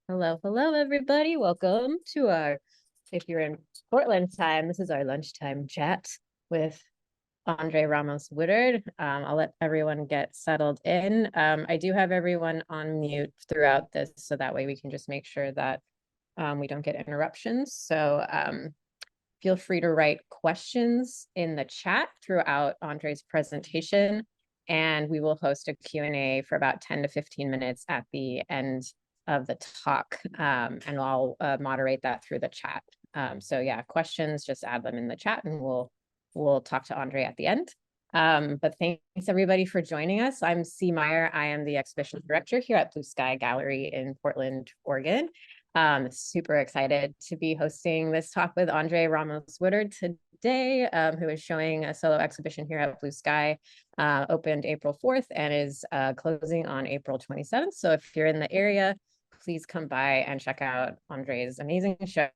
Hello, hello, everybody. Welcome to our, if you're in Portland time, this is our lunchtime chat with André Ramos-Woodard. I'll let everyone get settled in. I do have everyone on mute throughout this, so that way we can just make sure that we don't get interruptions. So feel free to write questions in the chat throughout Andre's presentation, and we will host a Q&A for about 10 to 15 minutes at the end of the talk, and I'll moderate that through the chat. So yeah, questions, just add them in the chat and we'll talk to Andre at the end. But thanks everybody for joining us. I'm C. Meyer. I am the exhibition director here at Blue Sky Gallery in Portland, Oregon. Super excited to be hosting this talk with André Ramos-Woodard today, who is showing a solo exhibition here at Blue Sky, opened April 4th and is closing on April 27th. So if you're in the area, please come by and check out Andre's amazing show.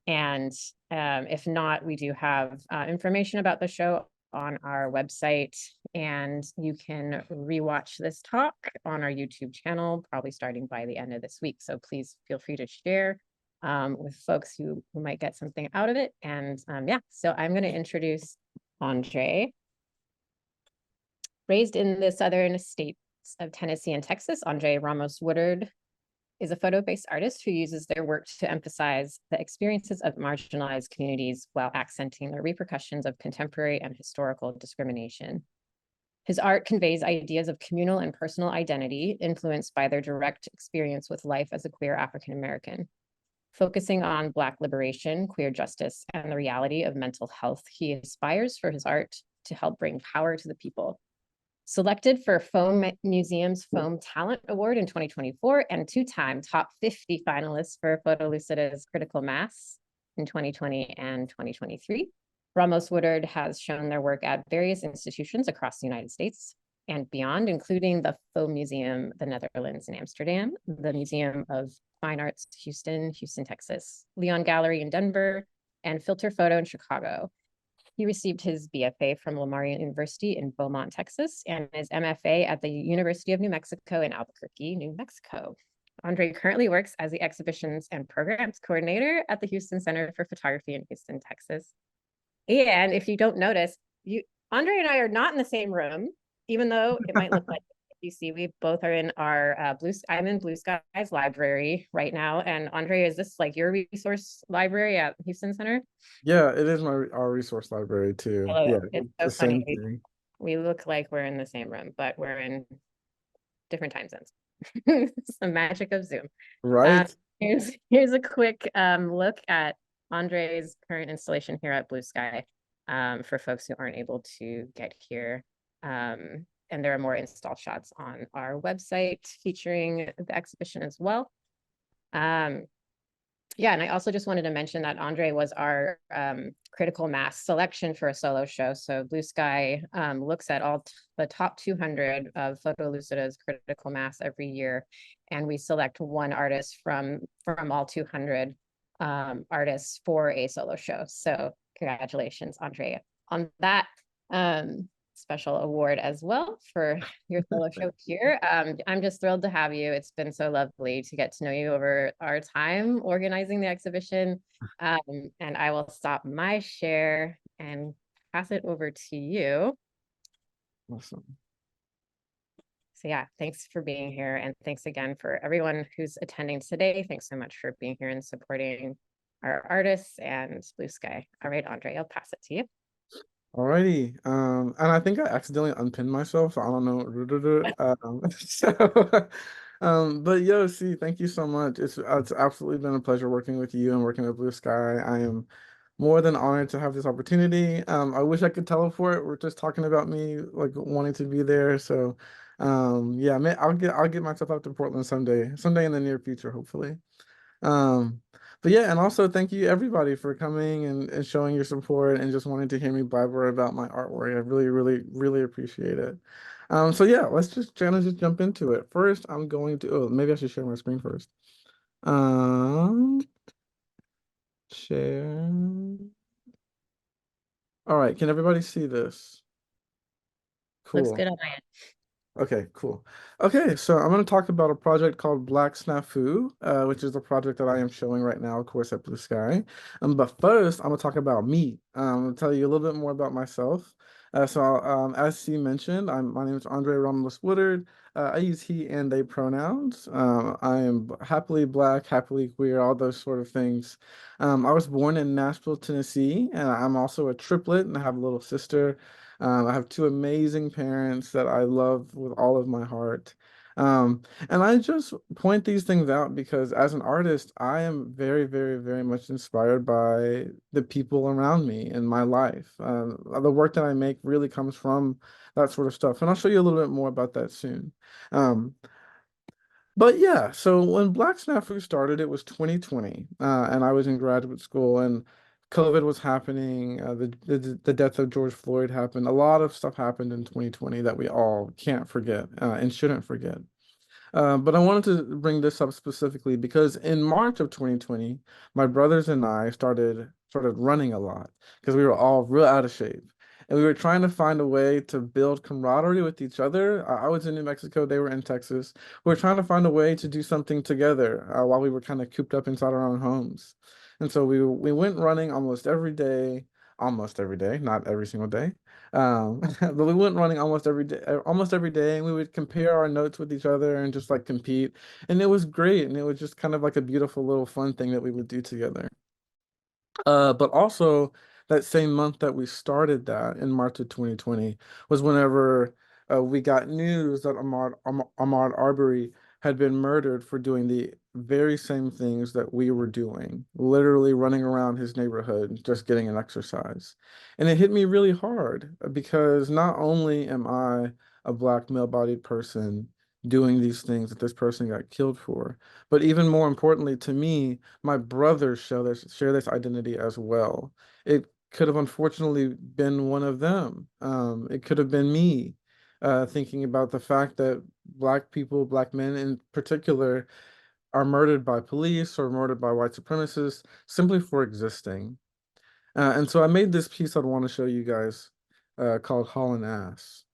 If not, we do have information about the show on our website, and you can rewatch this talk on our YouTube channel, probably starting by the end of this week. So please feel free to share with folks who might get something out of it. And yeah, so I'm going to introduce Andre. Raised in the southern states of Tennessee and Texas, André Ramos-Woodard is a photo-based artist who uses their work to emphasize the experiences of marginalized communities while accenting the repercussions of contemporary and historical discrimination. His art conveys ideas of communal and personal identity influenced by their direct experience with life as a queer African American. Focusing on Black liberation, queer justice, and the reality of mental health, he aspires for his art to help bring power to the people. Selected for Foam Museum's Foam Talent Award in 2024 and two-time top 50 finalists for Photolucida's Critical Mass in 2020 and 2023. Ramos-Woodard has shown their work at various institutions across the United States and beyond, including the Foam Museum, the Netherlands in Amsterdam, the Museum of Fine Arts, Houston, Texas, Leon Gallery in Denver, and Filter Photo in Chicago. He received his BFA from Lamar University in Beaumont, Texas, and his MFA at the University of New Mexico in Albuquerque, New Mexico. Andre currently works as the Exhibitions and Programs Coordinator at the Houston Center for Photography in Houston, Texas. And if you don't notice, Andre and I are not in the same room, even though it might look like you see, we both are in our I'm in Blue Sky's library right now. And Andre, is this like your resource library at Houston Center? Yeah, it is our resource library too. Yeah, It's the so funny. same thing. We look like we're in the same room, but we're in different time zones. It's the magic of Zoom. Right. Here's a quick look at Andre's current installation here at Blue Sky for folks who aren't able to get here. And there are more install shots on our website featuring the exhibition as well. Yeah, and I also just wanted to mention that Andre was our critical mass selection for a solo show. So Blue Sky looks at all the top 200 of Photolucida's critical mass every year, and we select one artist from all 200 artists for a solo show. So congratulations, Andre, on that special award as well for your solo show here. I'm just thrilled to have you. It's been so lovely to get to know you over our time organizing the exhibition. And I will stop my share and pass it over to you. Awesome. So yeah, thanks for being here. And thanks again for everyone who's attending today. Thanks so much for being here and supporting our artists and Blue Sky. All right, Andre, I'll pass it to you. Alrighty. And I think I accidentally unpinned myself, so I don't know. But yo, see, thank you so much. It's absolutely been a pleasure working with you and working with Blue Sky. I am more than honored to have this opportunity. I wish I could teleport. We're just talking about me like wanting to be there. So yeah, I'll get myself out to Portland someday in the near future, hopefully. But yeah, and also thank you everybody for coming and showing your support and just wanting to hear me blabber about my artwork. I really, really, really appreciate it. So yeah, let's just jump into it. First, I'm going to, oh, maybe I should share my screen first. Um, Share. All right, can everybody see this? Looks Cool. good on my end. Okay, cool. Okay, so I'm going to talk about a project called Black SNAFU, which is the project that I am showing right now, of course, at Blue Sky. But first, I'm going to talk about me. I'm going to tell you a little bit more about myself. As C mentioned, my name is André Ramos-Woodard. I use he and they pronouns. I am happily Black, happily queer, all those sort of things. I was born in Nashville, Tennessee, and I'm also a triplet, and I have a little sister. I have two amazing parents that I love with all of my heart. And I just point these things out because as an artist, I am very, very, very much inspired by the people around me in my life. The work that I make really comes from that sort of stuff. And I'll show you a little bit more about that soon. Um, but yeah, so when Black Snafu started, it was 2020, and I was in graduate school, and COVID was happening. The death of George Floyd happened. A lot of stuff happened in 2020 that we all can't forget and shouldn't forget. But I wanted to bring this up specifically because in March of 2020, my brothers and I started running a lot because we were all real out of shape. And we were trying to find a way to build camaraderie with each other. I was in New Mexico, they were in Texas. We were trying to find a way to do something together while we were kind of cooped up inside our own homes. And so we went running almost every day, not every single day. But we went running almost every day, and we would compare our notes with each other and just like compete. And it was great. And it was just kind of like a beautiful little fun thing that we would do together. But also that same month that we started that in March of 2020 was whenever we got news that Ahmaud Arbery had been murdered for doing the very same things that we were doing, literally running around his neighborhood, just getting an exercise. And it hit me really hard because not only am I a Black male-bodied person doing these things that this person got killed for, but even more importantly to me, my brothers share this identity as well. It could have unfortunately been one of them. It could have been me, thinking about the fact that Black people, Black men in particular, are murdered by police or murdered by white supremacists simply for existing. And so I made this piece I'd want to show you guys called Haulin' Ass.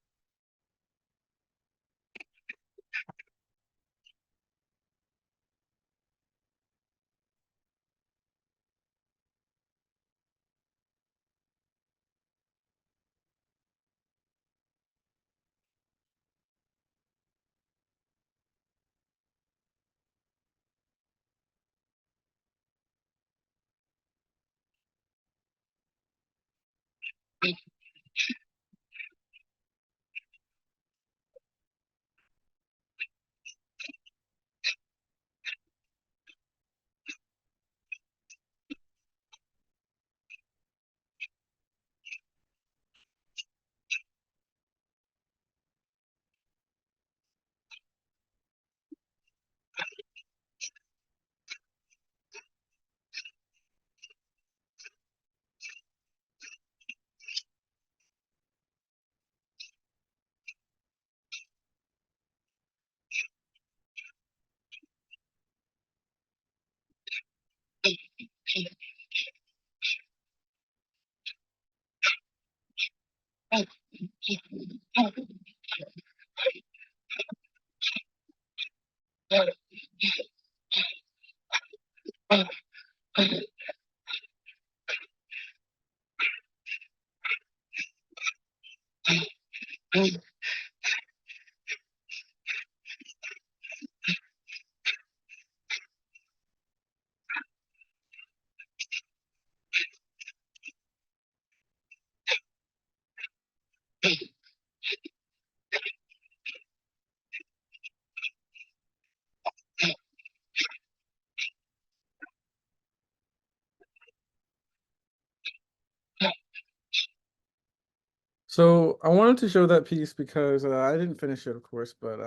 So I wanted to show that piece because I didn't finish it, of course, but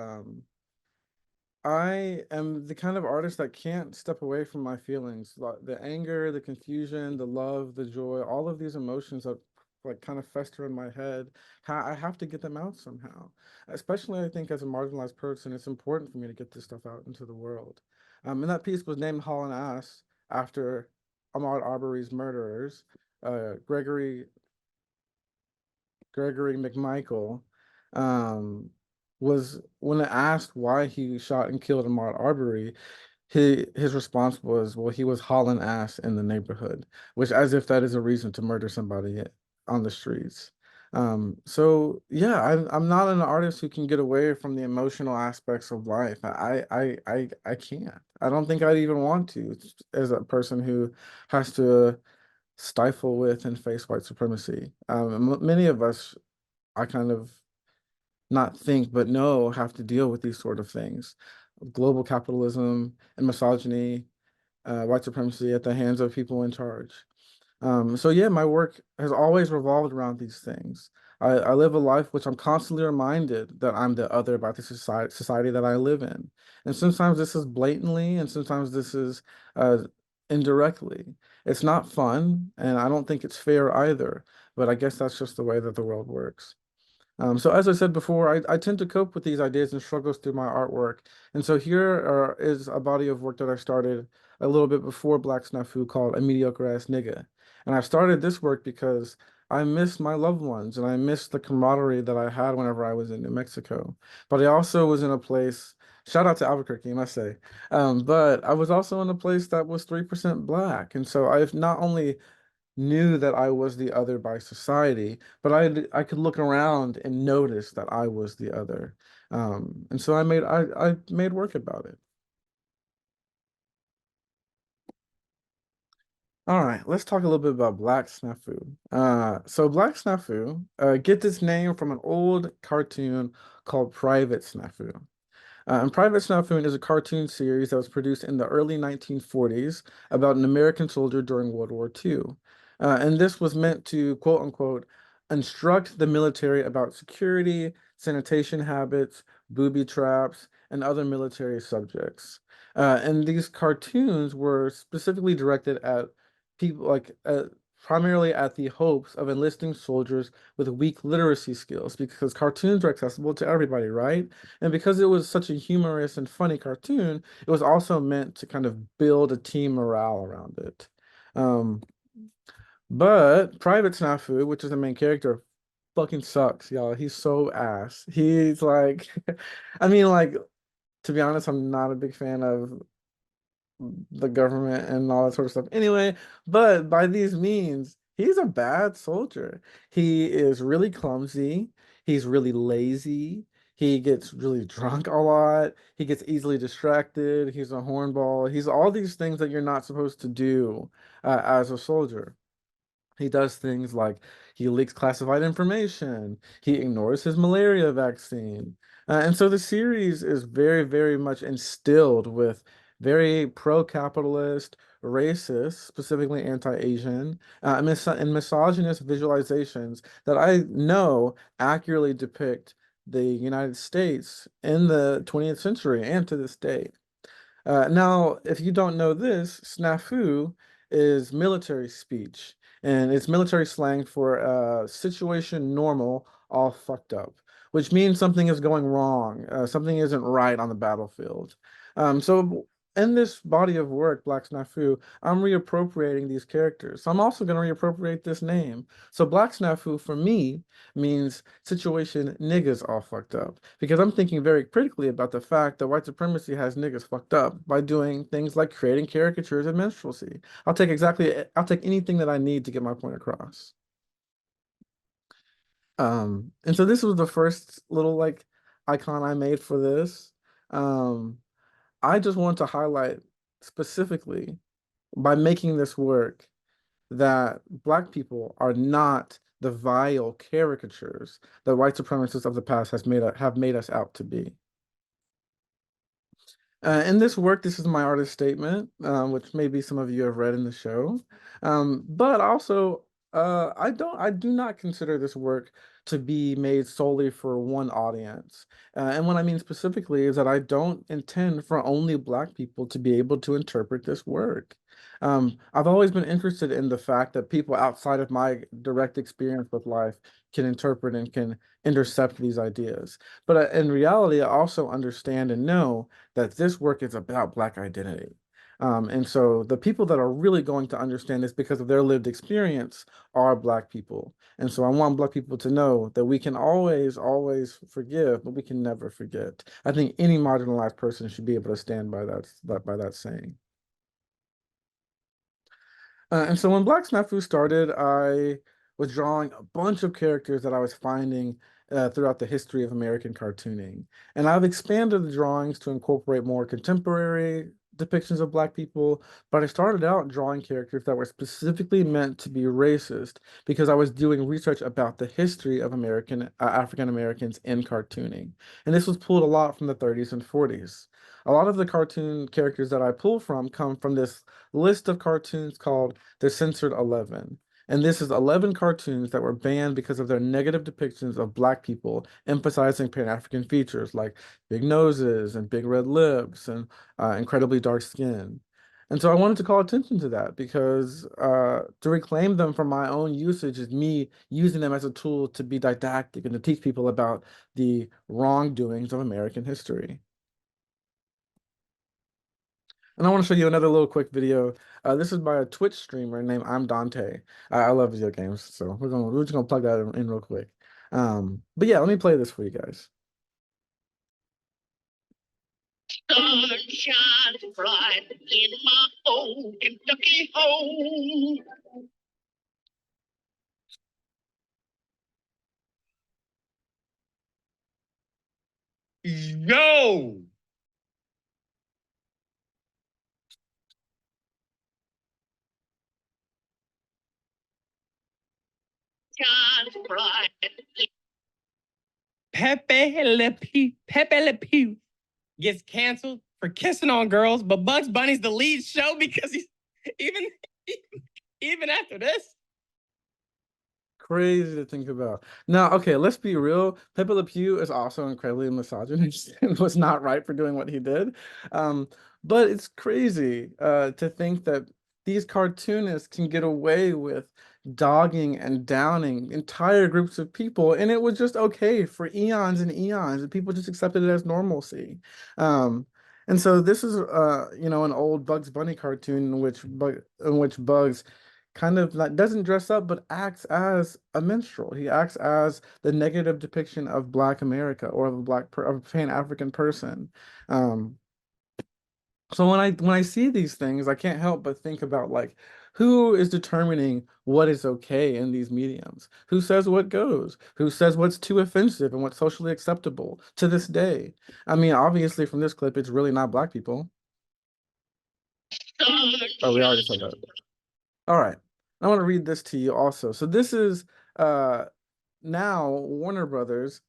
I am the kind of artist that can't step away from my feelings. The anger, the confusion, the love, the joy, all of these emotions that like kind of fester in my head. I have to get them out somehow. Especially I think as a marginalized person, it's important for me to get this stuff out into the world. And that piece was named Haul and Ass after Ahmaud Arbery's murderers, uh, Gregory Gregory McMichael, um, was when asked why he shot and killed Ahmaud Arbery, his response was, well, he was hauling ass in the neighborhood, which as if that is a reason to murder somebody on the streets. So yeah, I'm not an artist who can get away from the emotional aspects of life. I can't. I don't think I'd even want to as a person who has to stifle with and face white supremacy. Many of us, I kind of not think, but know have to deal with these sort of things. Global capitalism and misogyny, white supremacy at the hands of people in charge. So yeah, my work has always revolved around these things. I live a life which I'm constantly reminded that I'm the other by the society that I live in. And sometimes this is blatantly, and sometimes this is indirectly. It's not fun, and I don't think it's fair either, but I guess that's just the way that the world works. So as I said before, I tend to cope with these ideas and struggles through my artwork. And so here is a body of work that I started a little bit before Black SNAFU called A Mediocre Ass Nigga. And I started this work because I miss my loved ones and I miss the camaraderie that I had whenever I was in New Mexico. But I also was in a place, shout out to Albuquerque, I must say. But I was also in a place that was 3% Black. And so I've not only knew that I was the other by society, but I could look around and notice that I was the other. And so I made work about it. All right, let's talk a little bit about Black Snafu. So Black Snafu get this name from an old cartoon called Private Snafu. And Private Snafu is a cartoon series that was produced in the early 1940s about an American soldier during World War II. And this was meant to, quote unquote, instruct the military about security, sanitation habits, booby traps, and other military subjects. And these cartoons were specifically directed at people primarily at the hopes of enlisting soldiers with weak literacy skills because cartoons are accessible to everybody, right? And because it was such a humorous and funny cartoon, it was also meant to kind of build a team morale around it. Um, but Private Snafu, which is the main character, fucking sucks, y'all. He's so ass. He's like, I mean, like, to be honest, I'm not a big fan of the government and all that sort of stuff. Anyway, but by these means, he's a bad soldier. He is really clumsy. He's really lazy. He gets really drunk a lot. He gets easily distracted. He's a hornball. He's all these things that you're not supposed to do as a soldier. He does things like he leaks classified information. He ignores his malaria vaccine. And so the series is very, very much instilled with very pro-capitalist, racist, specifically anti-Asian, and misogynist visualizations that I know accurately depict the United States in the 20th century and to this day. Now, if you don't know this, snafu is military speech, and it's military slang for situation normal, all fucked up, which means something is going wrong, something isn't right on the battlefield. So in this body of work, Black Snafu, I'm reappropriating these characters. So I'm also going to reappropriate this name. So Black Snafu for me means situation niggas all fucked up. Because I'm thinking very critically about the fact that white supremacy has niggas fucked up by doing things like creating caricatures of minstrelsy. I'll take anything that I need to get my point across. And so this was the first little like icon I made for this. Um, I just want to highlight specifically by making this work that Black people are not the vile caricatures that white supremacists of the past have made us out to be. In this work, this is my artist statement, which maybe some of you have read in the show. But also, I do not consider this work to be made solely for one audience. And what I mean specifically is that I don't intend for only Black people to be able to interpret this work. I've always been interested in the fact that people outside of my direct experience with life can interpret and can intercept these ideas. But in reality, I also understand and know that this work is about Black identity. And so the people that are really going to understand this because of their lived experience are Black people. And so I want Black people to know that we can always, always forgive, but we can never forget. I think any marginalized person should be able to stand by that saying. And so when Black SNAFU started, I was drawing a bunch of characters that I was finding throughout the history of American cartooning. And I've expanded the drawings to incorporate more contemporary depictions of Black people, but I started out drawing characters that were specifically meant to be racist because I was doing research about the history of African Americans in cartooning. And this was pulled a lot from the 30s and 40s. A lot of the cartoon characters that I pull from come from this list of cartoons called the Censored 11. And this is 11 cartoons that were banned because of their negative depictions of Black people, emphasizing Pan-African features like big noses and big red lips and incredibly dark skin. And so I wanted to call attention to that because to reclaim them from my own usage is me using them as a tool to be didactic and to teach people about the wrongdoings of American history. And I want to show you another little quick video. This is by a Twitch streamer named I'm Dante. I love video games, so we're just gonna plug that in real quick. But yeah, let me play this for you guys. Sunshine bright in my old Kentucky home. Yo! Pepe Le Pew gets canceled for kissing on girls, but Bugs Bunny's the lead show because he's even even after this. Crazy to think about. Now, okay, let's be real. Pepe Le Pew is also incredibly misogynist and was not right for doing what he did. But it's crazy to think that these cartoonists can get away with dogging and downing entire groups of people, and it was just okay for eons and eons, and people just accepted it as normalcy. And so this is, an old Bugs Bunny cartoon in which Bugs kind of like doesn't dress up but acts as a minstrel. He acts as the negative depiction of Black America or of a Pan-African person. Um, so when I see these things, I can't help but think about like who is determining what is okay in these mediums? Who says what goes? Who says what's too offensive and what's socially acceptable to this day? I mean, obviously from this clip, it's really not Black people. Oh, we already said that. All right. I want to read this to you also. So this is now Warner Brothers,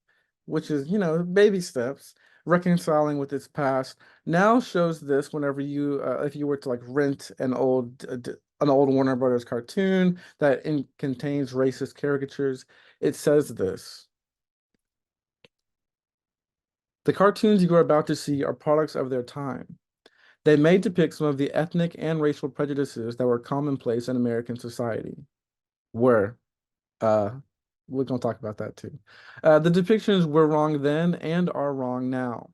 which is, baby steps, reconciling with its past. Now shows this whenever if you were to like rent an old Warner Brothers cartoon that contains racist caricatures, it says this. The cartoons you are about to see are products of their time. They may depict some of the ethnic and racial prejudices that were commonplace in American society. Were. We're going to talk about that too. The depictions were wrong then and are wrong now.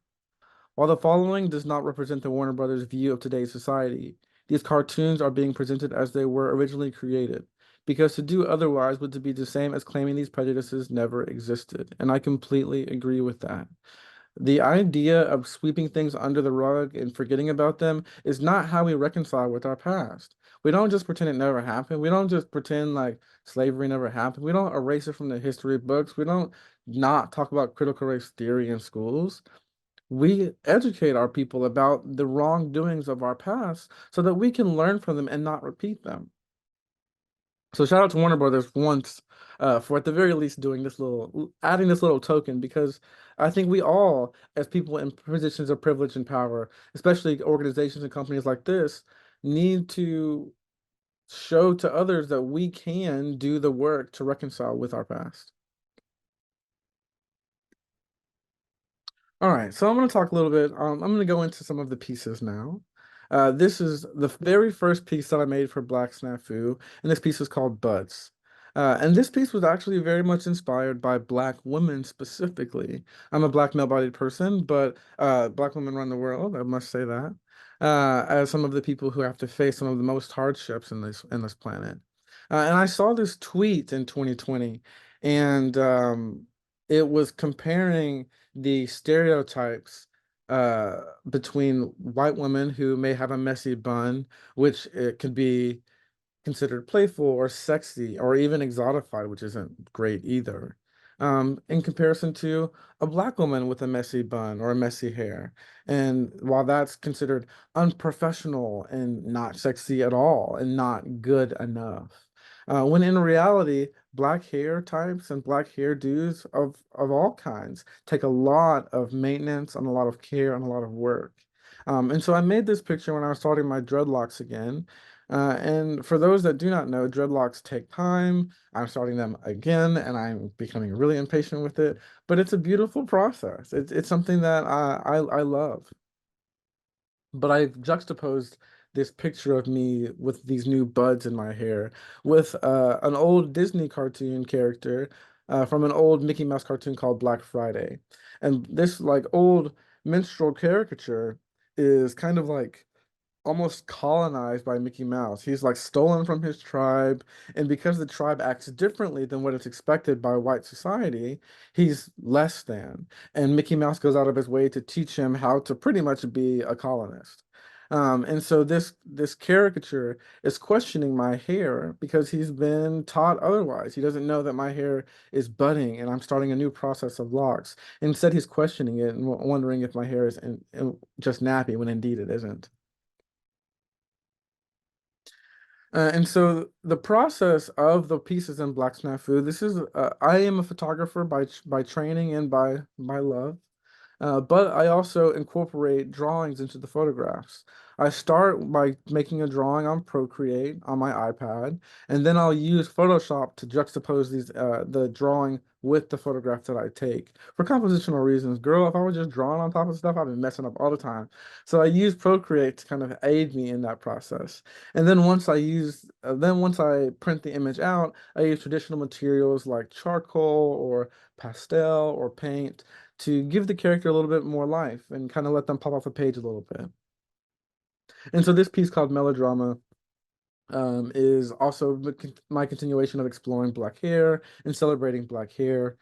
While the following does not represent the Warner Brothers view of today's society, these cartoons are being presented as they were originally created, because to do otherwise would be the same as claiming these prejudices never existed. And I completely agree with that. The idea of sweeping things under the rug and forgetting about them is not how we reconcile with our past. We don't just pretend it never happened. We don't just pretend like slavery never happened. We don't erase it from the history books. We don't not talk about critical race theory in schools. We educate our people about the wrongdoings of our past so that we can learn from them and not repeat them. So shout out to Warner Brothers once for at the very least adding this little token, because I think we all, as people in positions of privilege and power, especially organizations and companies like this, need to show to others that we can do the work to reconcile with our past. All right, so I'm going to talk a little bit. I'm going to go into some of the pieces now. This is the very first piece that I made for Black SNAFU, and this piece is called Buds. And this piece was actually very much inspired by Black women specifically. I'm a Black male-bodied person, but Black women run the world, I must say that. as some of the people who have to face some of the most hardships in this planet. And I saw this tweet in 2020, and it was comparing the stereotypes between white women who may have a messy bun, which it could be considered playful or sexy or even exotified, which isn't great either. In comparison to a black woman with a messy bun or a messy hair. And while that's considered unprofessional and not sexy at all and not good enough, when in reality, black hair types and black hairdos of all kinds take a lot of maintenance and a lot of care and a lot of work. And so I made this picture when I was starting my dreadlocks again. And for those that do not know, dreadlocks take time. I'm starting them again, and I'm becoming really impatient with it. But it's a beautiful process. It's something that I love. But I've juxtaposed this picture of me with these new buds in my hair with an old Disney cartoon character from an old Mickey Mouse cartoon called Black Friday. And this like old minstrel caricature is kind of like almost colonized by Mickey Mouse. He's like stolen from his tribe, and because the tribe acts differently than what is expected by white society, he's less than. And Mickey Mouse goes out of his way to teach him how to pretty much be a colonist. And so this caricature is questioning my hair because he's been taught otherwise. He doesn't know that my hair is budding and I'm starting a new process of locks. Instead, he's questioning it and wondering if my hair is just nappy when indeed it isn't. And so the process of the pieces in Black SNAFU, this is I am a photographer by training and by love. But I also incorporate drawings into the photographs. I start by making a drawing on Procreate on my iPad, and then I'll use Photoshop to juxtapose the drawing with the photograph that I take. For compositional reasons, girl, if I was just drawing on top of stuff, I'd be messing up all the time. So I use Procreate to kind of aid me in that process. And then once I print the image out, I use traditional materials like charcoal or pastel or paint to give the character a little bit more life and kind of let them pop off the page a little bit. And so this piece called Melodrama is also my continuation of exploring black hair and celebrating black hair.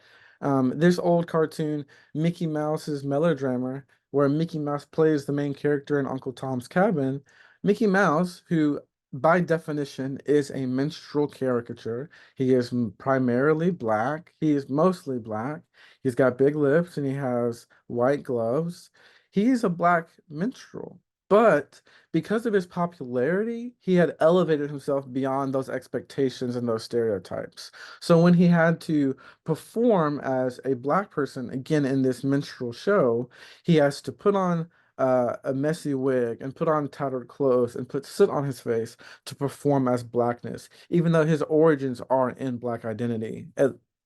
This old cartoon, Mickey Mouse's Melodrama, where Mickey Mouse plays the main character in Uncle Tom's Cabin. Mickey Mouse, who by definition is a minstrel caricature, he is primarily black. He is mostly black. He's got big lips and he has white gloves. He's a black minstrel. But because of his popularity, he had elevated himself beyond those expectations and those stereotypes. So when he had to perform as a black person again in this minstrel show, he has to put on a messy wig and put on tattered clothes and put soot on his face to perform as blackness, even though his origins aren't in black identity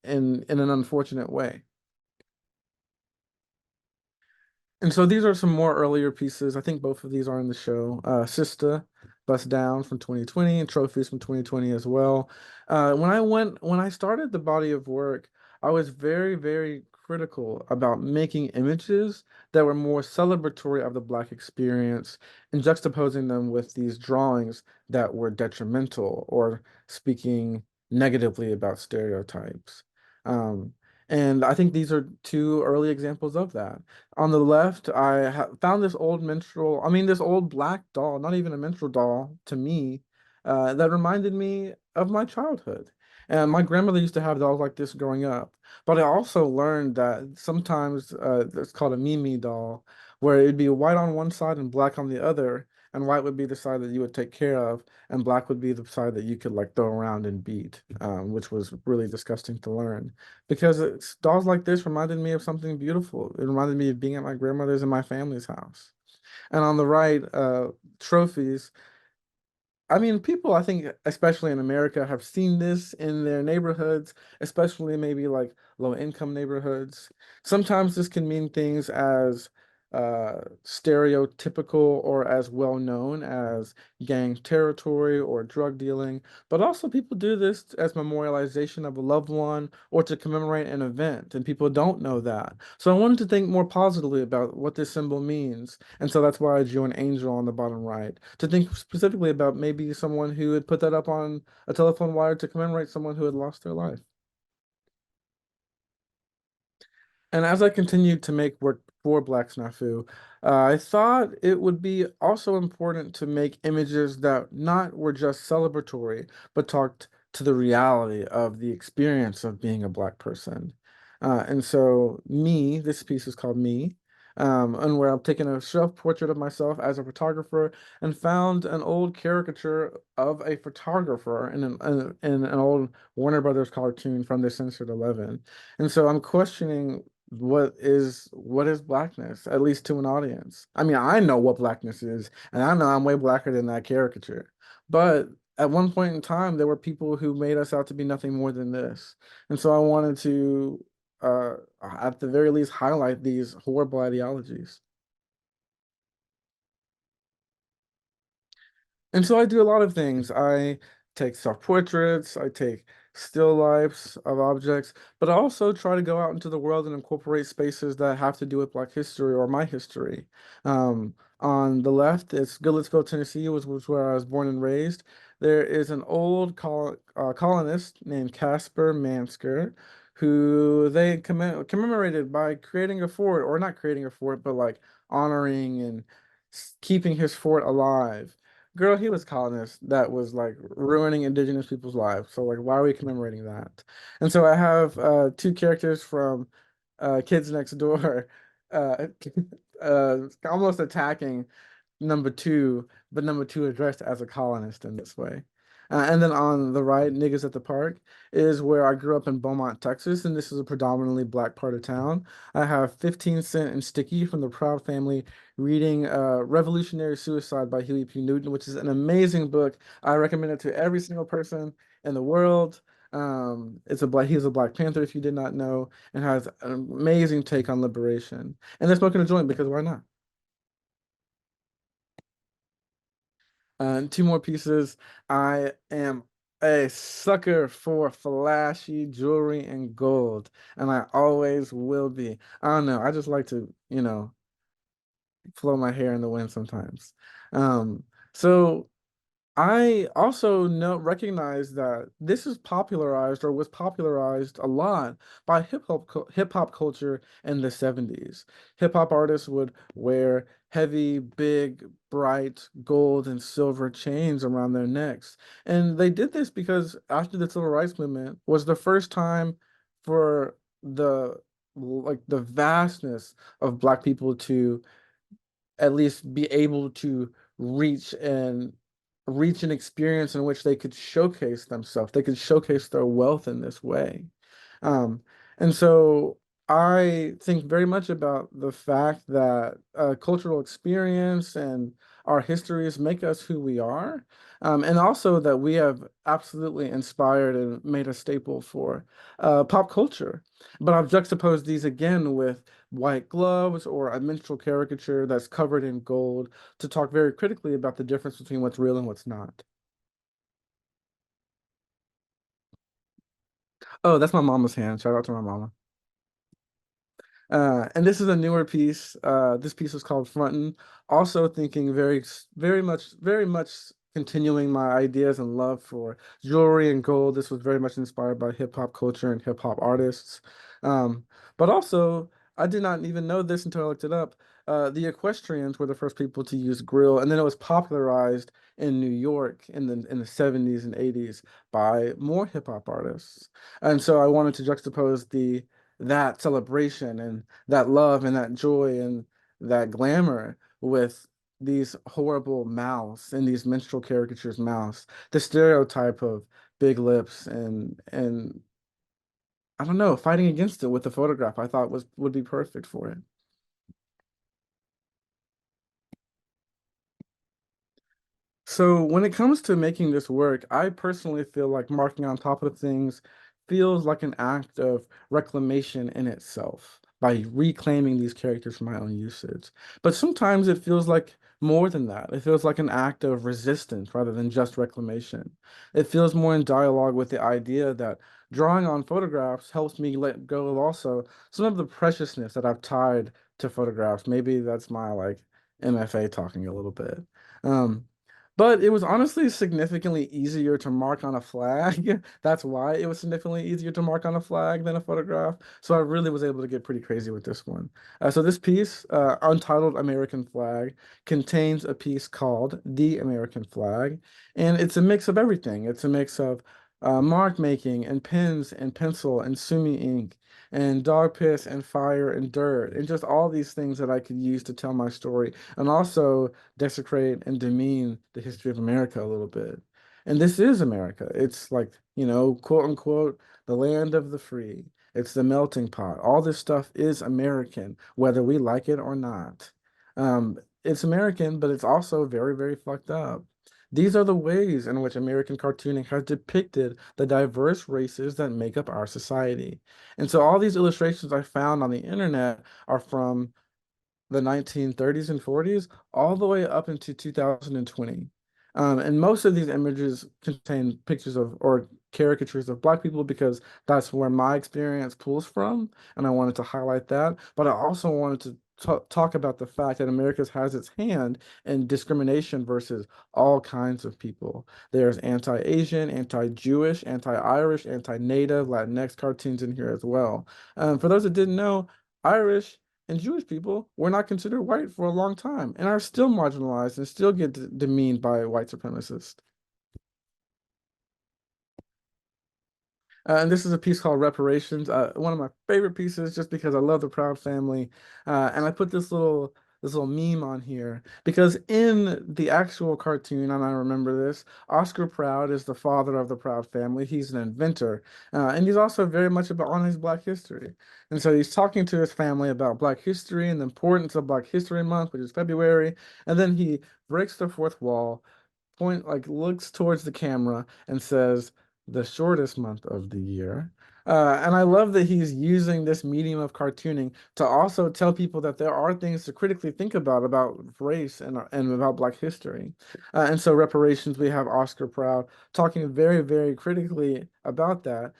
in an unfortunate way. And so these are some more earlier pieces. I think both of these are in the show. Sista, Bust Down from 2020 and Trophies from 2020 as well. When I started the body of work, I was very, very critical about making images that were more celebratory of the Black experience and juxtaposing them with these drawings that were detrimental or speaking negatively about stereotypes. Um, and I think these are two early examples of that. On the left, I found this old minstrel, I mean, this old black doll, not even a minstrel doll to me, that reminded me of my childhood. And my grandmother used to have dolls like this growing up. But I also learned that sometimes it's called a Mimi doll, where it'd be white on one side and black on the other, and white would be the side that you would take care of, and black would be the side that you could like throw around and beat, which was really disgusting to learn because dolls like this reminded me of something beautiful. It reminded me of being at my grandmother's and my family's house. And on the right, trophies. I mean, people, I think, especially in America, have seen this in their neighborhoods, especially maybe like low income neighborhoods. Sometimes this can mean things as stereotypical or as well known as gang territory or drug dealing, but also people do this as memorialization of a loved one or to commemorate an event, and people don't know that. So I wanted to think more positively about what this symbol means, and so that's why I drew an angel on the bottom right, to think specifically about maybe someone who had put that up on a telephone wire to commemorate someone who had lost their life. And as I continued to make work for Black SNAFU, I thought it would be also important to make images that not were just celebratory, but talked to the reality of the experience of being a Black person. And so, this piece is called Me, and where I'm taking a self-portrait of myself as a photographer and found an old caricature of a photographer in an old Warner Brothers cartoon from the Censored 11. And so I'm questioning what is blackness, at least to an audience. I mean, I know what blackness is, and I know I'm way blacker than that caricature. But at one point in time, there were people who made us out to be nothing more than this. And so I wanted to, at the very least, highlight these horrible ideologies. And so I do a lot of things. I take self-portraits, I take still lifes of objects, but I also try to go out into the world and incorporate spaces that have to do with Black history or my history. On the left, it's Goodlettsville, Tennessee, was where I was born and raised. There is an old colonist named Casper Mansker, who they commemorated by creating a fort, or not creating a fort, but like honoring and keeping his fort alive. Girl, he was colonist that was like ruining indigenous people's lives. So like why are we commemorating that? And so I have two characters from Kids Next Door uh almost attacking number two, but number two addressed as a colonist in this way. And then on the right, Niggas at the Park is where I grew up in Beaumont, Texas, and this is a predominantly Black part of town. I have 15 Cent and Sticky from the Proud Family reading Revolutionary Suicide by Huey P. Newton, which is an amazing book. I recommend it to every single person in the world. He's a Black Panther, if you did not know, and has an amazing take on liberation. And they're smoking a joint because why not? And two more pieces. I am a sucker for flashy jewelry and gold, and I always will be. I don't know. I just like to, flow my hair in the wind sometimes. So I also recognize that this is popularized or was popularized a lot by hip hop culture in the 70s. Hip hop artists would wear heavy, big, bright gold and silver chains around their necks. And they did this because after the civil rights movement was the first time for the vastness of Black people to at least be able to reach and reach an experience in which they could showcase themselves. They could showcase their wealth in this way. Um, and so I think very much about the fact that cultural experience and our histories make us who we are. And also that we have absolutely inspired and made a staple for pop culture. But I've juxtaposed these again with white gloves or a minstrel caricature that's covered in gold to talk very critically about the difference between what's real and what's not. Oh, that's my mama's hand. Shout out to my mama. And this is a newer piece. This piece is called Frontin'. Also thinking very much continuing my ideas and love for jewelry and gold. This was very much inspired by hip hop culture and hip hop artists. But also, I did not even know this until I looked it up. The equestrians were the first people to use grill, and then it was popularized in New York in the 70s and 80s by more hip hop artists. And so I wanted to juxtapose the that celebration and that love and that joy and that glamour with these horrible mouths and these minstrel caricatures mouths, the stereotype of big lips and I don't know, fighting against it with the photograph I thought would be perfect for it. So when it comes to making this work, I personally feel like marking on top of things feels like an act of reclamation in itself. by reclaiming these characters for my own usage. But sometimes it feels like more than that. It feels like an act of resistance rather than just reclamation. It feels more in dialogue with the idea that drawing on photographs helps me let go of also some of the preciousness that I've tied to photographs. Maybe that's my like MFA talking a little bit. Um, but it was honestly significantly easier to mark on a flag. That's why it was significantly easier to mark on a flag than a photograph. So I really was able to get pretty crazy with this one. So this piece, Untitled American Flag, contains a piece called The American Flag, and it's a mix of everything. It's a mix of mark making and pens and pencil and sumi ink and dog piss and fire and dirt and just all these things that I could use to tell my story and also desecrate and demean the history of America a little bit. And this is America. It's like, quote unquote, the land of the free. It's the melting pot. All this stuff is American, whether we like it or not. It's American, but it's also very, very fucked up. These are the ways in which American cartooning has depicted the diverse races that make up our society. And so all these illustrations I found on the internet are from the 1930s and 40s all the way up into 2020. And most of these images contain pictures of or caricatures of Black people because that's where my experience pulls from. And I wanted to highlight that. But I also wanted to talk about the fact that America has its hand in discrimination versus all kinds of people. There's anti-Asian, anti-Jewish, anti-Irish, anti-Native, Latinx cartoons in here as well. For those that didn't know, Irish and Jewish people were not considered white for a long time and are still marginalized and still get demeaned by white supremacists. And this is a piece called Reparations, one of my favorite pieces just because I love the Proud family. And I put this little meme on here because in the actual cartoon, and I remember this, Oscar Proud is the father of the Proud family. He's an inventor, and he's also very much about on his Black history. And so he's talking to his family about Black history and the importance of Black History Month, which is February. And then he breaks the fourth wall, looks towards the camera and says, the shortest month of the year. And I love that he's using this medium of cartooning to also tell people that there are things to critically think about race and about Black history. And so reparations, we have Oscar Proud talking very, very critically about that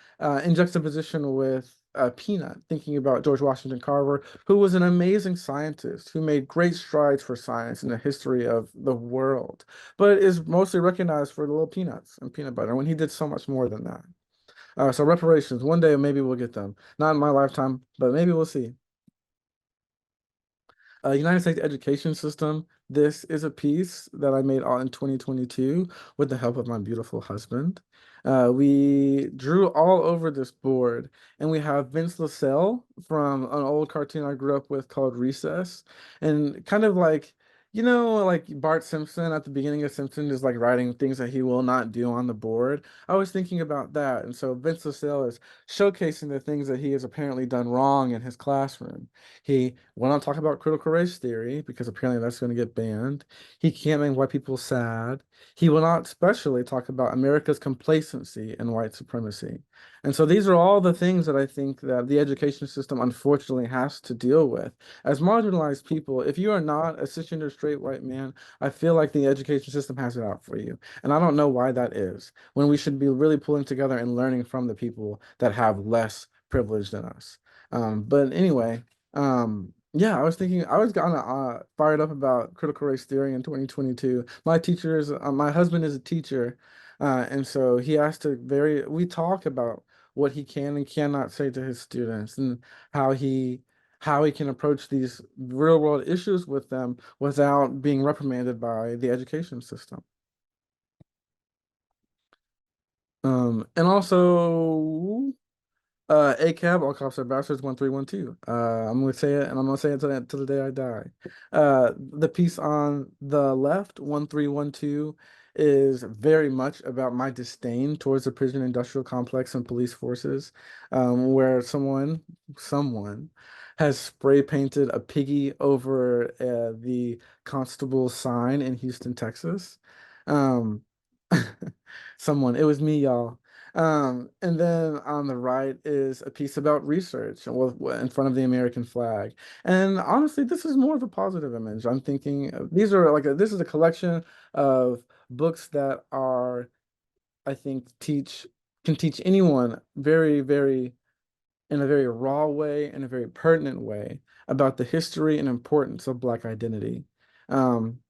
in juxtaposition with Peanut, thinking about George Washington Carver, who was an amazing scientist who made great strides for science in the history of the world, but is mostly recognized for the little peanuts and peanut butter when he did so much more than that. So reparations, one day maybe we'll get them. Not in my lifetime, but maybe we'll see. United States education system. This is a piece that I made all in 2022 with the help of my beautiful husband. We drew all over this board, and we have Vince LaSalle from an old cartoon I grew up with called Recess, and kind of like, like Bart Simpson at the beginning of Simpson is like writing things that he will not do on the board. I was thinking about that, and so Vince LaSalle is showcasing the things that he has apparently done wrong in his classroom. He went on to talk about critical race theory because apparently that's going to get banned. He can't make white people sad. He will not especially talk about America's complacency in white supremacy. And so these are all the things that I think that the education system unfortunately has to deal with. As marginalized people, if you are not a cisgender straight white man, I feel like the education system has it out for you. And I don't know why that is, when we should be really pulling together and learning from the people that have less privilege than us. But anyway, yeah, I was thinking I was kind of fired up about critical race theory in 2022. My husband is a teacher, and so he has to we talk about what he can and cannot say to his students and how he can approach these real world issues with them without being reprimanded by the education system. And also ACAB, all cops are bastards, 1312. I'm gonna say it and I'm gonna say it till the day I die. The piece on the left, 1312, is very much about my disdain towards the prison industrial complex and police forces, where someone has spray painted a piggy over the constable's sign in Houston, Texas. Um, it was me, y'all. And then on the right is a piece about research in front of the American flag. And honestly, this is more of a positive image. I'm thinking these are like this is a collection of books that are, I think, can teach anyone in a very raw way, in a very pertinent way about the history and importance of Black identity. Um,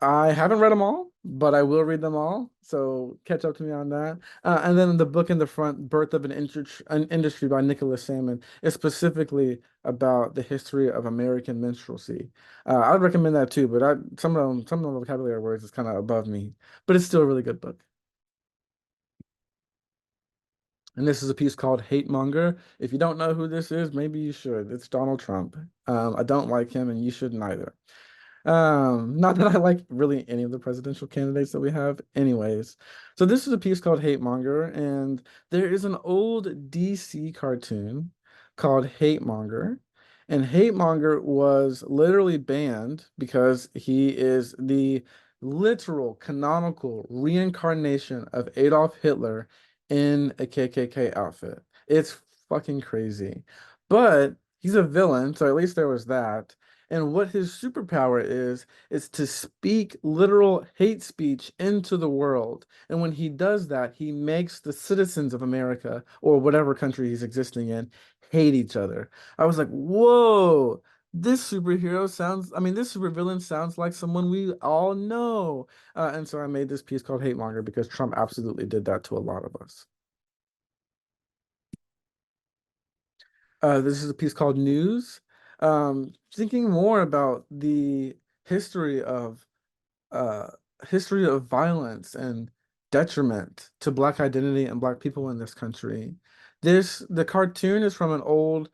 I haven't read them all, but I will read them all. So catch up to me on that. And then the book in the front, Birth of an Industry by Nicholas Salmon, is specifically about the history of American minstrelsy. I'd recommend that too, but some of the vocabulary words is kind of above me, but it's still a really good book. And this is a piece called Hate Monger. If you don't know who this is, maybe you should. It's Donald Trump. I don't like him, and you shouldn't either. Not that I like really any of the presidential candidates that we have, anyways. So this is a piece called Hate Monger, and there is an old DC cartoon called Hate Monger. And Hate Monger was literally banned because he is the literal canonical reincarnation of Adolf Hitler in a KKK outfit. It's fucking crazy. But he's a villain, so at least there was that. And what his superpower is to speak literal hate speech into the world. And when he does that, he makes the citizens of America or whatever country he's existing in hate each other. I was like, whoa, this supervillain sounds like someone we all know. And so I made this piece called Hate Monger because Trump absolutely did that to a lot of us. This is a piece called News. Thinking more about the history of uh, history of violence and detriment to Black identity and Black people in this country. The cartoon is from an old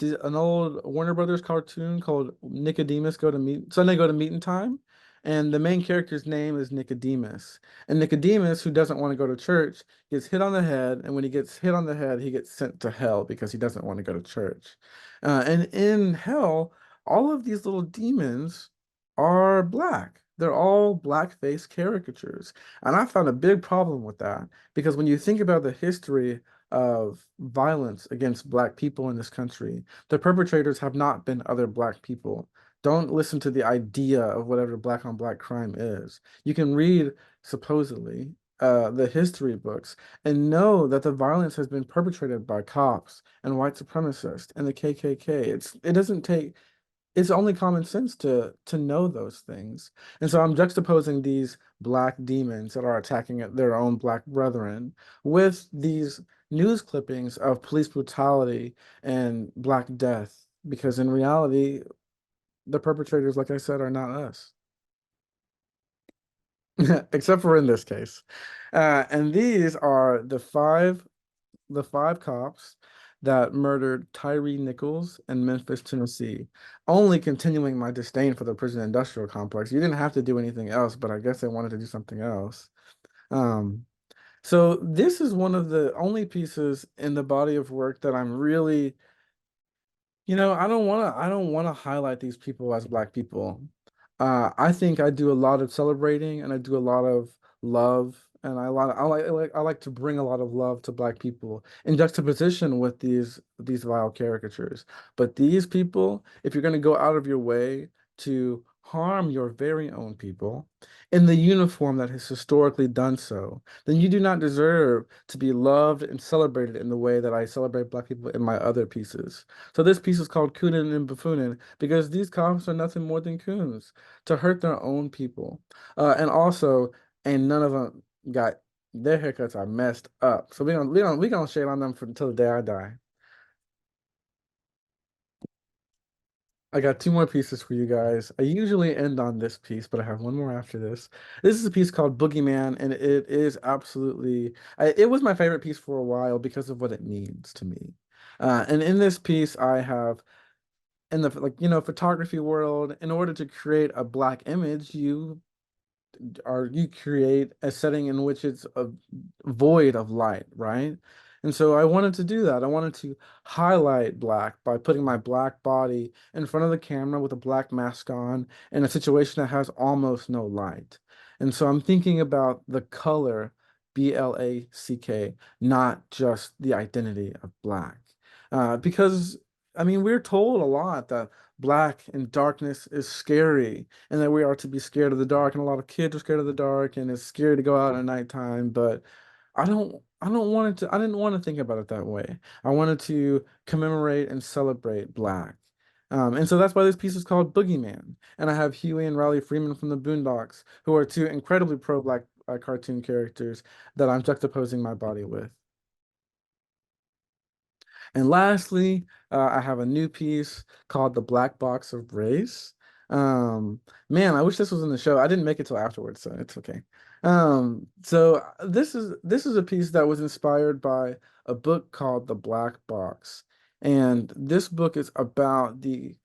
Warner Brothers cartoon called Nicodemus Go to Meet Sunday Go to Meeting Time. And the main character's name is Nicodemus. And Nicodemus, who doesn't want to go to church, gets hit on the head. And when he gets hit on the head, he gets sent to hell because he doesn't want to go to church. And in hell, all of these little demons are black. They're all black-faced caricatures. And I found a big problem with that because when you think about the history of violence against Black people in this country, the perpetrators have not been other Black people. Don't listen to the idea of whatever Black on Black crime is. You can read, supposedly, the history books and know that the violence has been perpetrated by cops and white supremacists and the KKK. It doesn't take it's only common sense to know those things. And so I'm juxtaposing these black demons that are attacking their own black brethren with these news clippings of police brutality and black death, because in reality, the perpetrators, like I said, are not us. Except for in this case. And these are the five cops that murdered Tyree Nichols in Memphis, Tennessee, only continuing my disdain for the prison industrial complex. You didn't have to do anything else, but I guess they wanted to do something else. Um, so this is one of the only pieces in the body of work that I'm really, I don't wanna highlight these people as Black people. I think I do a lot of celebrating and I do a lot of love and I like to bring a lot of love to Black people in juxtaposition with these vile caricatures. But these people, if you're gonna go out of your way to harm your very own people in the uniform that has historically done so, then you do not deserve to be loved and celebrated in the way that I celebrate Black people in my other pieces. So this piece is called Coonin and Buffoonin because these cops are nothing more than coons to hurt their own people. And none of them got their haircuts are messed up. So we gonna shade on them for until the day I die. I got two more pieces for you guys. I usually end on this piece, but I have one more after this. This is a piece called Boogeyman, and it is it was my favorite piece for a while because of what it means to me. And in this piece, I have in the photography world, in order to create a black image, you create a setting in which it's a void of light, right? And so I wanted to do that. I wanted to highlight black by putting my black body in front of the camera with a black mask on in a situation that has almost no light. And so I'm thinking about the color BLACK, not just the identity of Black. Because, I mean, we're told a lot that Black and darkness is scary and that we are to be scared of the dark, and a lot of kids are scared of the dark and it's scary to go out at nighttime. But I didn't want to think about it that way. I wanted to commemorate and celebrate Black. And so that's why this piece is called Boogeyman. And I have Huey and Riley Freeman from the Boondocks, who are two incredibly pro-Black cartoon characters that I'm juxtaposing my body with. And lastly, I have a new piece called The Black Box of Race. Man, I wish this was in the show. I didn't make it till afterwards, so it's okay. This is a piece that was inspired by a book called The Black Box. And this book is about the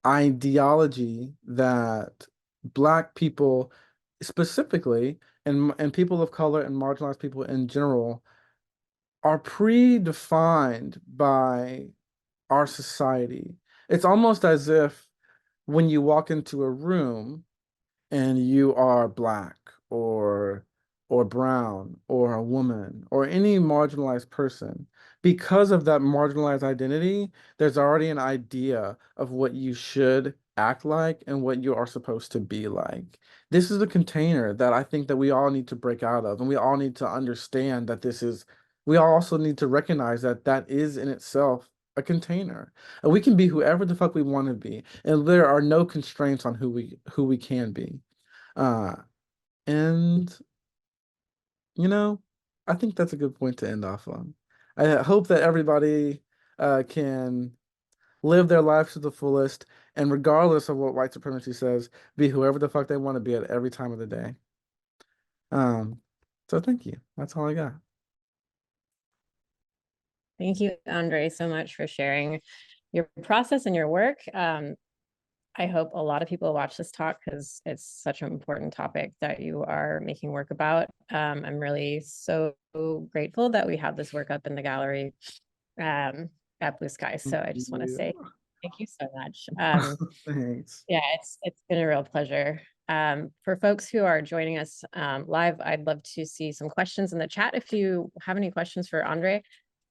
ideology that Black people specifically, and people of color and marginalized people in general, are predefined by our society. It's almost as if when you walk into a room and you are Black or brown or a woman or any marginalized person, because of that marginalized identity, there's already an idea of what you should act like and what you are supposed to be like. This is a container that I think that we all need to break out of, and we all need to understand that we also need to recognize that that is in itself a container. And we can be whoever the fuck we want to be, and there are no constraints on who we can be. Uh, and you know, I think that's a good point to end off on. I hope that everybody can live their lives to the fullest, and regardless of what white supremacy says, be whoever the fuck they want to be at every time of the day. Um, so thank you. That's all I got. Thank you, Andre, so much for sharing your process and your work. I hope a lot of people watch this talk because it's such an important topic that you are making work about. I'm really so grateful that we have this work up in the gallery at Blue Sky. So I just want to say thank you so much. Thanks. Yeah, it's been a real pleasure. For folks who are joining us live, I'd love to see some questions in the chat if you have any questions for Andre.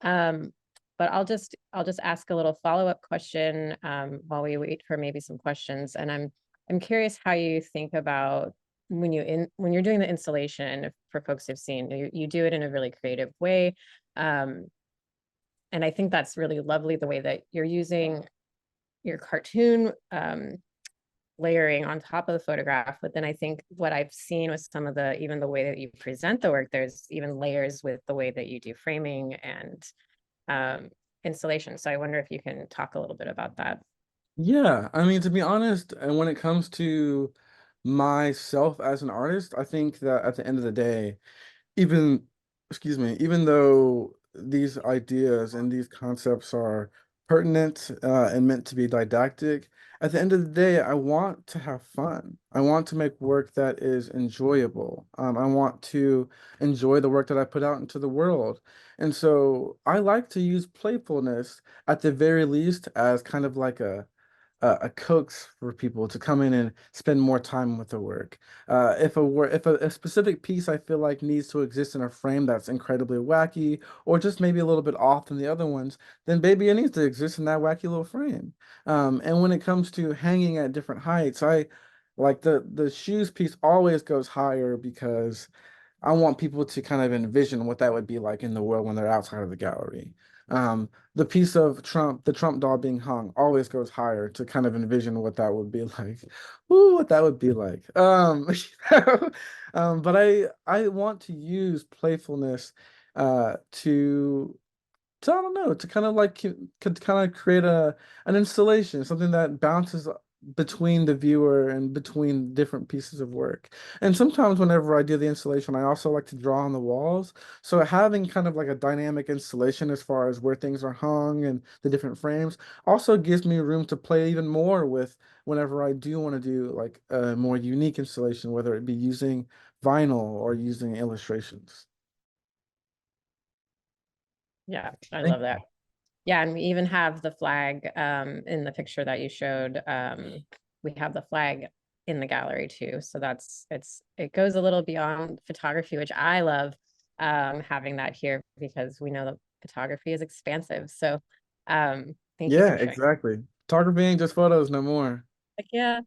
But I'll just ask a little follow-up question while we wait for maybe some questions. And I'm curious how you think about when you're doing the installation. For folks who've seen, you do it in a really creative way, and I think that's really lovely the way that you're using your cartoon layering on top of the photograph. But then I think what I've seen with some of even the way that you present the work, there's even layers with the way that you do framing and installation. So I wonder if you can talk a little bit about that. Yeah, I mean, to be honest, and when it comes to myself as an artist, I think that at the end of the day, even, excuse me, even though these ideas and these concepts are pertinent and meant to be didactic, at the end of the day, I want to have fun. I want to make work that is enjoyable. I want to enjoy the work that I put out into the world. And so I like to use playfulness at the very least as kind of like a coax for people to come in and spend more time with the work. If a specific piece I feel like needs to exist in a frame that's incredibly wacky or just maybe a little bit off than the other ones, then baby, it needs to exist in that wacky little frame. And when it comes to hanging at different heights, I like the shoes piece always goes higher because I want people to kind of envision what that would be like in the world when they're outside of the gallery. The piece of the Trump doll being hung always goes higher to kind of envision what that would be like. Ooh, what that would be like. But I want to use playfulness to I don't know, to kind of like could kind of create an installation, something that bounces between the viewer and between different pieces of work. And sometimes whenever I do the installation, I also like to draw on the walls. So having kind of like a dynamic installation as far as where things are hung and the different frames also gives me room to play even more with whenever I do want to do like a more unique installation, whether it be using vinyl or using illustrations. Yeah, I Thank love that. Yeah, and we even have the flag in the picture that you showed. We have the flag in the gallery too. So it goes a little beyond photography, which I love. having that here because we know that photography is expansive. So thank you Yeah, for sharing. exactly. Photography ain't just photos no more. Like, yeah.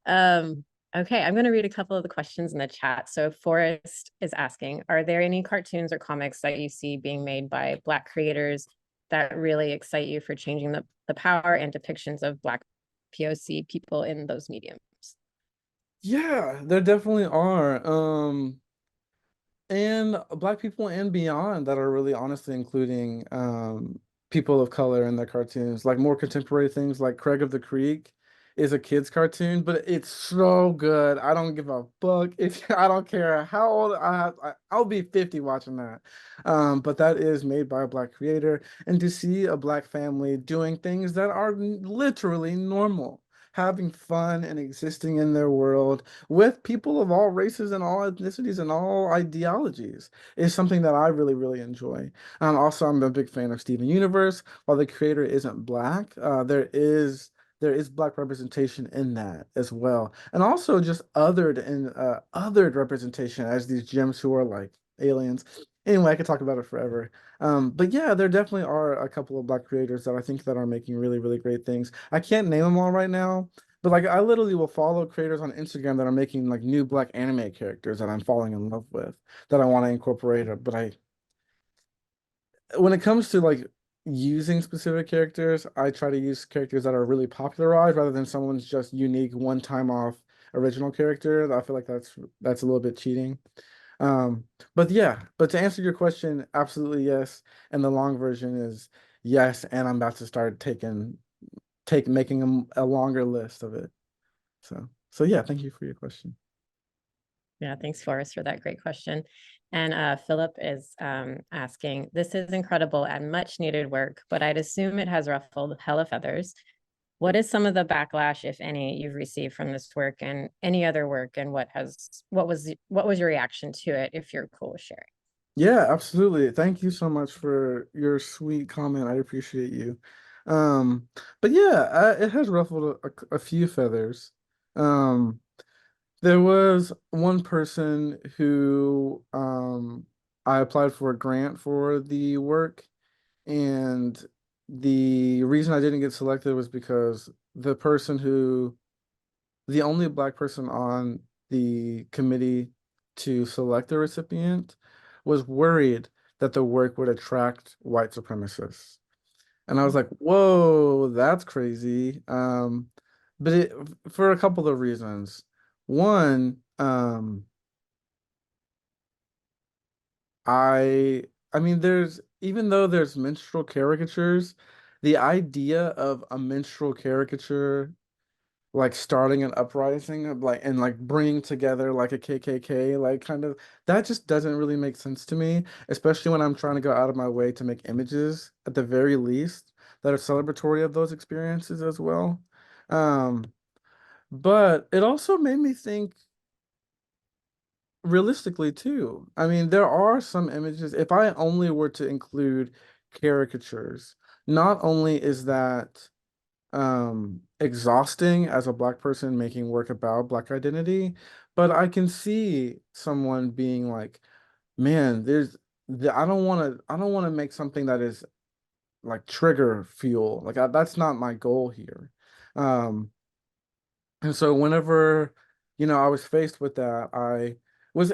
Um, okay, I'm going to read a couple of the questions in the chat. So Forrest is asking, are there any cartoons or comics that you see being made by Black creators that really excite you for changing the power and depictions of Black POC people in those mediums? Yeah, there definitely are. And Black people and beyond that are really honestly including people of color in their cartoons, like more contemporary things like Craig of the Creek is a kid's cartoon, but it's so good. I don't give a fuck if I don't care how old I have. I'll be 50 watching that. But that is made by a Black creator, and to see a Black family doing things that are literally normal, having fun and existing in their world with people of all races and all ethnicities and all ideologies is something that I really, really enjoy. Also, I'm a big fan of Steven Universe. While the creator isn't Black, there is Black representation in that as well, and also just othered representation as these gems who are like aliens. Anyway, I could talk about it forever. But yeah, there definitely are a couple of Black creators that I think that are making really, really great things. I can't name them all right now, but like I literally will follow creators on Instagram that are making like new Black anime characters that I'm falling in love with that I want to incorporate. But when it comes to like using specific characters, I try to use characters that are really popularized rather than someone's just unique one time off original character. I feel like that's a little bit cheating. Um, but yeah, but to answer your question, absolutely yes. And the long version is yes, and I'm about to start making a longer list of it. So yeah, thank you for your question. Yeah, thanks, Forrest, for that great question. And Philip is asking, this is incredible and much needed work, but I'd assume it has ruffled hella feathers. What is some of the backlash, if any, you've received from this work and any other work, and what was your reaction to it, if you're cool with sharing? Yeah, absolutely. Thank you so much for your sweet comment. I appreciate you. Um, but yeah, it has ruffled a few feathers. Um, there was one person who I applied for a grant for the work, and the reason I didn't get selected was because the only Black person on the committee to select the recipient was worried that the work would attract white supremacists. And I was like, whoa, that's crazy. But for a couple of reasons. One, I I mean there's even though there's minstrel caricatures, the idea of a minstrel caricature like starting an uprising of like and like bringing together like a KKK like kind of that just doesn't really make sense to me, especially when I'm trying to go out of my way to make images at the very least that are celebratory of those experiences as well. Um, but it also made me think realistically too. I mean, there are some images, if I only were to include caricatures, not only is that exhausting as a Black person making work about Black identity, but I can see someone being like, man, I don't want to make something that is like trigger fuel. Like that's not my goal here. Um and so whenever, I was faced with that, I was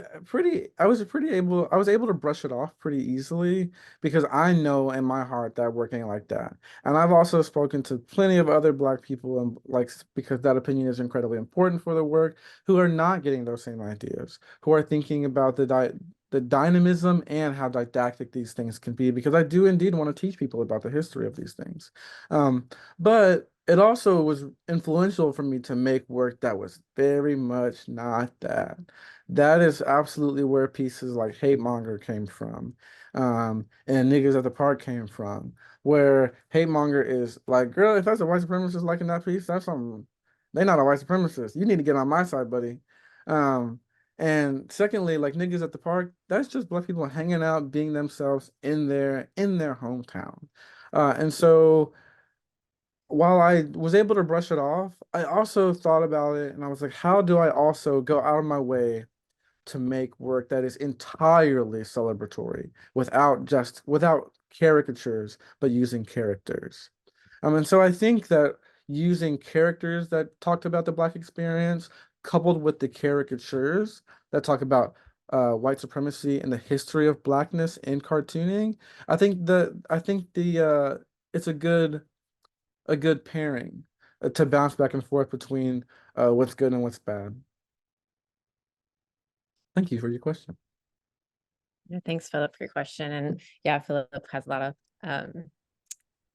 able to brush it off pretty easily because I know in my heart that working like that. And I've also spoken to plenty of other Black people and like because that opinion is incredibly important for the work, who are not getting those same ideas, who are thinking about the dynamism and how didactic these things can be, because I do indeed want to teach people about the history of these things. But it also was influential for me to make work that was very much not that. That is absolutely where pieces like Hate Monger came from, and Niggas at the Park came from, where Hate Monger is like, girl, if that's a white supremacist liking that piece, that's something. They're not a white supremacist. You need to get on my side, buddy. Um, and secondly, like Niggas at the Park, that's just Black people hanging out, being themselves in their hometown. And so while I was able to brush it off, I also thought about it and I was like, how do I also go out of my way to make work that is entirely celebratory without caricatures, but using characters. And so I think that using characters that talked about the Black experience, coupled with the caricatures that talk about white supremacy and the history of Blackness in cartooning, I think the it's a good pairing to bounce back and forth between what's good and what's bad. Thank you for your question. Yeah, thanks, Philip, for your question. And yeah, Philip has a lot of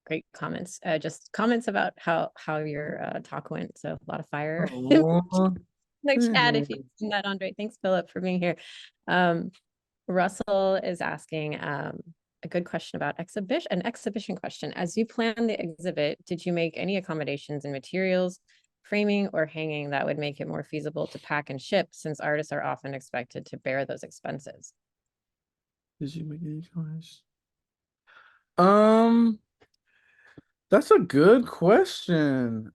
great comments. Just comments about how your talk went. So a lot of fire in Oh, the chat if you've seen that, Andre. Thanks, Philip, for being here. Russell is asking a good question about an exhibition question. As you plan the exhibit, did you make any accommodations in materials, framing, or hanging that would make it more feasible to pack and ship, since artists are often expected to bear those expenses? did you make any choice? Um, that's a good question.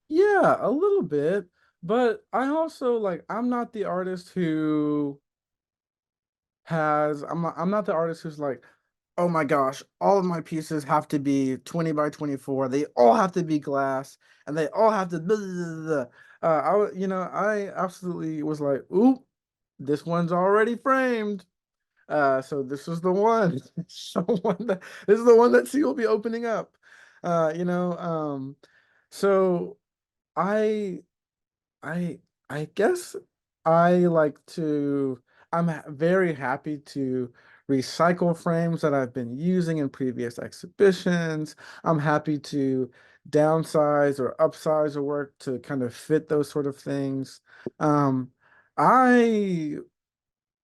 Yeah, a little bit, but I also like I'm not the artist who I'm not the artist who's like, oh my gosh, all of my pieces have to be 20 by 24. They all have to be glass and they all have to blah, blah, blah, blah. I absolutely was like, oop, this one's already framed. So this is the one. This is the one that C will be opening up. Uh, you know, um, so I I I guess I like to very happy to recycle frames that I've been using in previous exhibitions. I'm happy to downsize or upsize a work to kind of fit those sort of things. I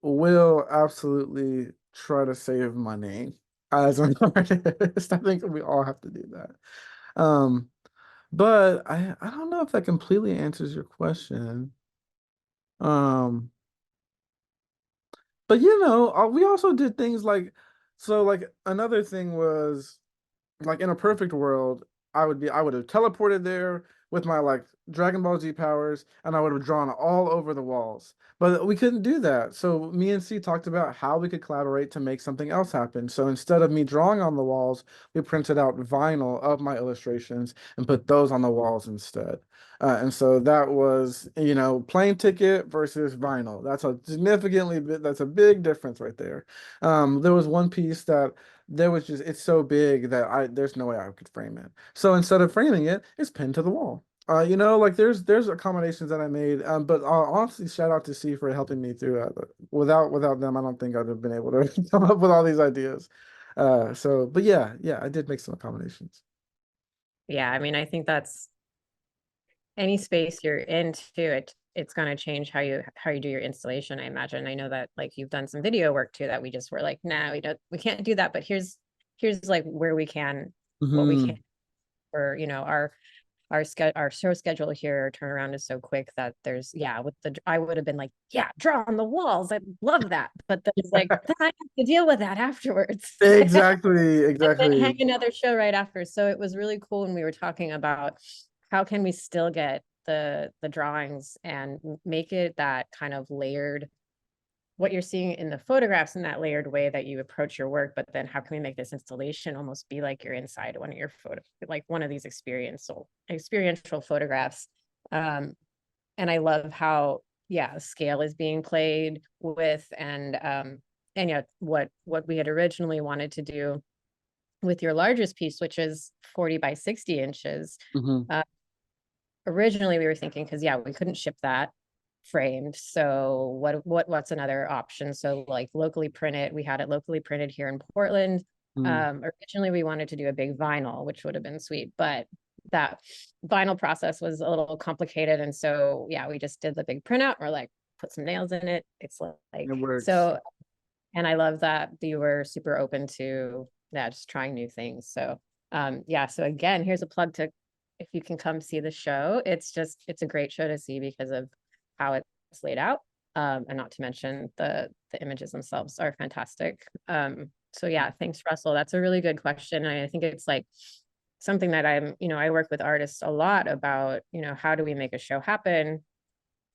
will absolutely try to save money as an artist. I think we all have to do that. Um, but I don't know if that completely answers your question. Um, but we also did things like like another thing was like in a perfect world, I would have teleported there with my like Dragon Ball Z powers, and I would have drawn all over the walls. But we couldn't do that. So me and C talked about how we could collaborate to make something else happen. So instead of me drawing on the walls, we printed out vinyl of my illustrations and put those on the walls instead. And so that was, plane ticket versus vinyl. That's a big difference right there. There was one piece that it's so big that there's no way I could frame it. So instead of framing it, it's pinned to the wall. Like there's accommodations that I made. But honestly, shout out to C for helping me through it. Without them, I don't think I'd have been able to come up with all these ideas. But yeah, I did make some accommodations. Yeah, I mean, I think that's any space you're into it's going to change how you do your installation, I imagine. I know that like you've done some video work too that we just were like, nah, we can't do that, but here's like where we can, what we can, Hmm. or our show schedule here turnaround is so quick that there's, yeah, with the I would have been like, yeah, draw on the walls, I love that, but there's like then I have to deal with that afterwards. Exactly, And then exactly. hang another show right after. So it was really cool when we were talking about how can we still get the drawings and make it that kind of layered, what you're seeing in the photographs in that layered way that you approach your work, but then how can we make this installation almost be like you're inside one of your like one of these experiential photographs. And I love how, yeah, scale is being played with, and yeah, what we had originally wanted to do with your largest piece, which is 40 by 60 inches. Hmm. Uh, Originally we were thinking, because yeah, we couldn't ship that framed. So what's another option? So like locally printed, we had it locally printed here in Portland. Originally we wanted to do a big vinyl, which would have been sweet, but that vinyl process was a little complicated. And so yeah, we just did the big printout. We're like, put some nails in it. It's like, It works. so, and I love that you were super open to that, just trying new things. So yeah, so again, here's a plug to, if you can come see the show, it's a great show to see because of how it's laid out. And not to mention the images themselves are fantastic. So yeah, thanks, Russell. That's a really good question. And I think it's like something that I work with artists a lot about, how do we make a show happen?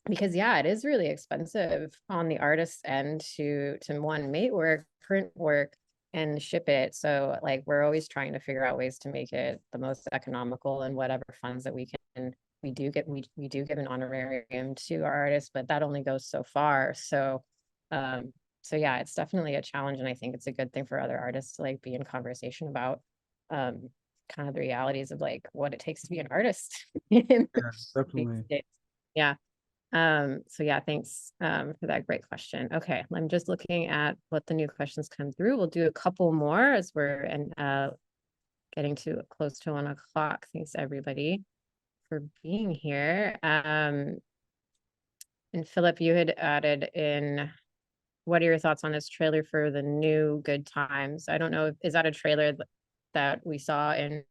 because yeah, it is really expensive on the artist end to one, make work, print work, and ship it. So like we're always trying to figure out ways to make it the most economical, and whatever funds that we can. We do give an honorarium to our artists, but that only goes so far. Um so yeah, it's definitely a challenge, and I think it's a good thing for other artists to like be in conversation about um kind of the realities of like what it takes to be an artist in Yeah, these definitely. days. Yeah. So yeah, thanks for that great question. Okay, I'm just looking at what the new questions come through. We'll do a couple more as we're getting to close to 1 o'clock. Thanks everybody for being here. And Philip, you had added in, what are your thoughts on this trailer for the new Good Times? I don't know, is that a trailer that we saw in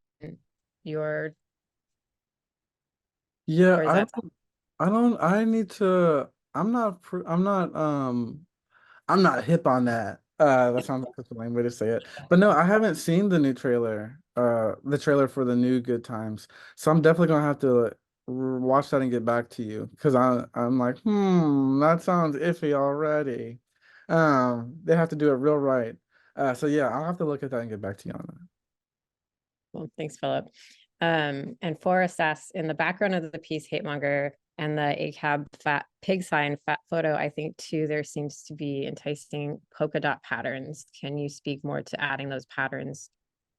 your, Yeah, or is that I need to, I'm not hip on that. That sounds like such a lame way to say it. But no, I haven't seen the trailer for the new Good Times. So I'm definitely gonna have to watch that and get back to you because I'm like, that sounds iffy already. They have to do it real right. So yeah, I'll have to look at that and get back to you on that. Well, thanks, Philip. And for assess in the background of the piece, hate monger and the ACAB fat pig sign fat photo, I think too, there seems to be enticing polka dot patterns. Can you speak more to adding those patterns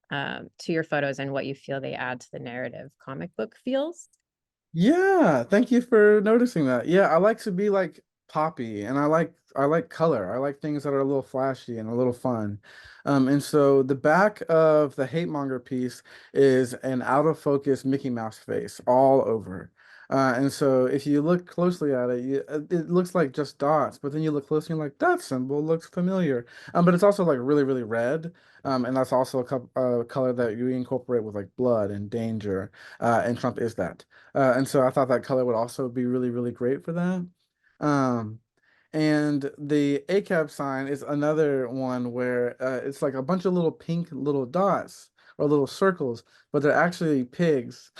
to your photos and what you feel they add to the narrative comic book feels? Yeah, thank you for noticing that. Yeah, I like to be like poppy and I like color. I like things that are a little flashy and a little fun. And so the back of the hate monger piece is an out of focus Mickey Mouse face all over. And so if you look closely at it, it looks like just dots, but then you look closely and you're like, that symbol looks familiar. But it's also like really, really red. And that's also a color that you incorporate with like blood and danger. And Trump is that. And so I thought that color would also be really, really great for that. Um, and the ACAB sign is another one where it's like a bunch of little pink little dots or little circles, but they're actually pigs.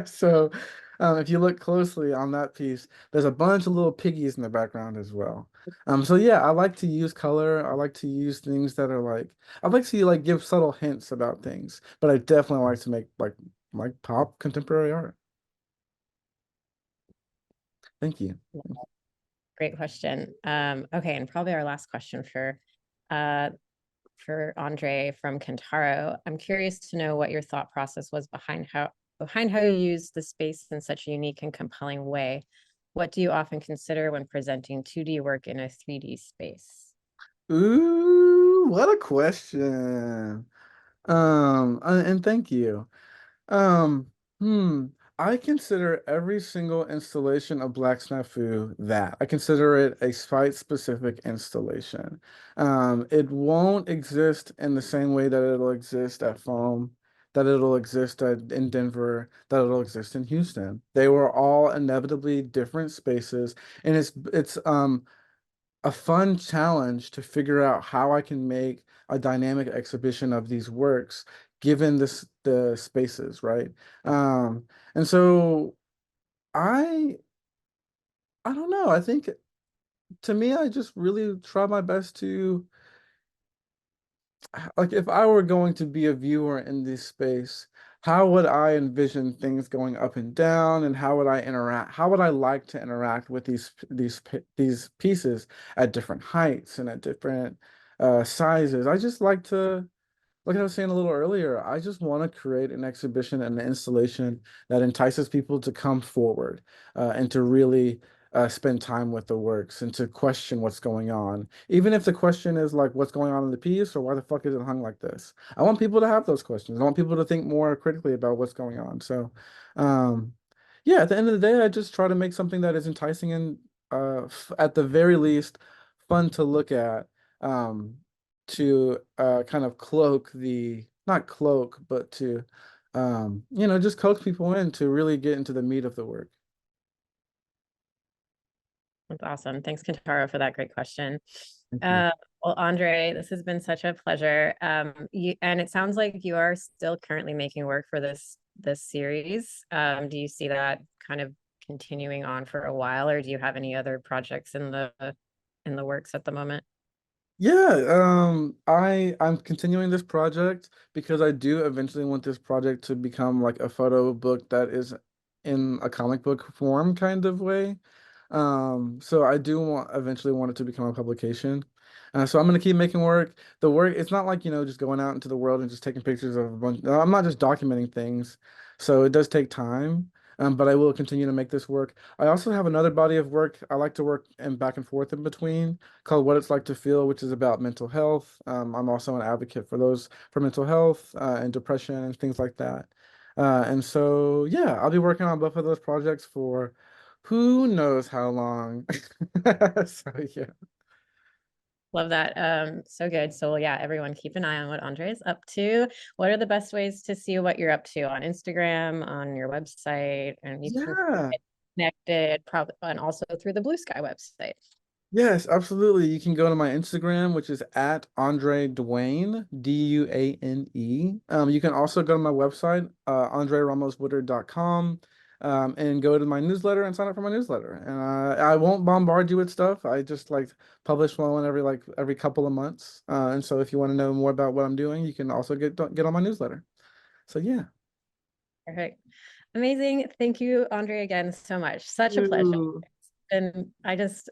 So if you look closely on that piece, there's a bunch of little piggies in the background as well. So yeah, I like to use color. I like to use things that are like, I like to like give subtle hints about things, but I definitely like to make like pop contemporary art. Thank you. Great question. Okay, and probably our last question uh, for Andre from Kentaro. I'm curious to know what your thought process was behind how you use the space in such a unique and compelling way. What do you often consider when presenting 2D work in a 3D space? Ooh, what a question. And thank you. Um, hmm. I consider every single installation of Black Snafu that. I consider it a site-specific installation. It won't exist in the same way that it'll exist at Foam, that it'll exist in Denver, that it'll exist in Houston. They were all inevitably different spaces, and it's a fun challenge to figure out how I can make a dynamic exhibition of these works given the spaces, right? Um, and so I I don't know. I think to me, I just really try my best to like if I were going to be a viewer in this space, how would I envision things going up and down, and how would I interact? How would I like to interact with these pieces at different heights and at different sizes? I just like to like I was saying a little earlier, I just want to create an exhibition and an installation that entices people to come forward and to really spend time with the works and to question what's going on. Even if the question is like, what's going on in the piece or why the fuck is it hung like this? I want people to have those questions. I want people to think more critically about what's going on. So, um, yeah, at the end of the day, I just try to make something that is enticing and, at the very least, fun to look at. Um, to kind of not cloak, but to just coax people in to really get into the meat of the work. That's awesome. Thanks, Kentaro, for that great question. Thank you. Uh, well, Andre, this has been such a pleasure. And it sounds like you are still currently making work for this series. Do you see that kind of continuing on for a while, or do you have any other projects in the works at the moment? Yeah, I'm continuing this project because I do eventually want this project to become like a photo book that is in a comic book form kind of way. So I do eventually want it to become a publication. So I'm gonna keep making work. The work, it's not like, just going out into the world and just taking pictures of a bunch. I'm not just documenting things. So it does take time. But I will continue to make this work. I also have another body of work I like to work and back and forth in between called What It's Like to Feel, which is about mental health. I'm also an advocate for mental health and depression and things like that. And so, yeah, I'll be working on both of those projects for who knows how long. So, yeah. Love that. So good. So yeah, everyone keep an eye on what Andre is up to. What are the best ways to see what you're up to on Instagram, on your website, and you can Yeah. get connected probably, and also through the Blue Sky website. Yes, absolutely. You can go to my Instagram, which is at Andre Duane, Duane. You can also go to my website, andreramos-woodard.com, and go to my newsletter and sign up for my newsletter. And I won't bombard you with stuff. I just like publish one every couple of months. And so if you want to know more about what I'm doing, you can also get on my newsletter. So yeah. Perfect. Amazing. Thank you, Andre, again so much. Such a pleasure. Ooh. And I just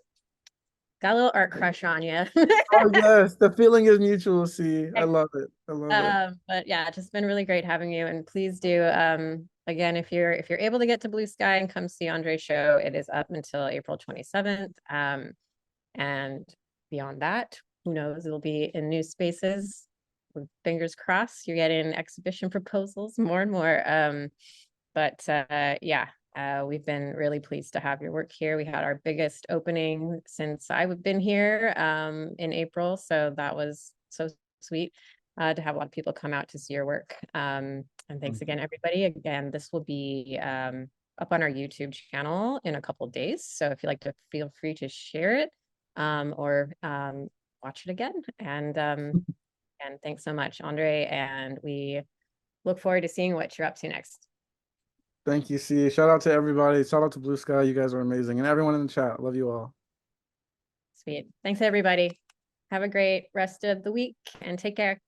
got a little art crush on you. Oh yes, the feeling is mutual. See, I love it. I love it. But yeah, it's just been really great having you. And please do again, if you're able to get to Blue Sky and come see Andre's show, it is up until April 27th. And beyond that, who knows, it'll be in new spaces. With fingers crossed, you're getting exhibition proposals more and more. But yeah, we've been really pleased to have your work here. We had our biggest opening since I've been here in April, so that was so sweet to have a lot of people come out to see your work. And thanks again, everybody. Again, this will be up on our YouTube channel in a couple of days, so if you'd like to, feel free to share it or watch it again. And thanks so much, Andre, and we look forward to seeing what you're up to next. Thank you, C. Shout out to everybody. Shout out to Blue Sky. You guys are amazing. And everyone in the chat. Love you all. Sweet. Thanks, everybody. Have a great rest of the week and take care.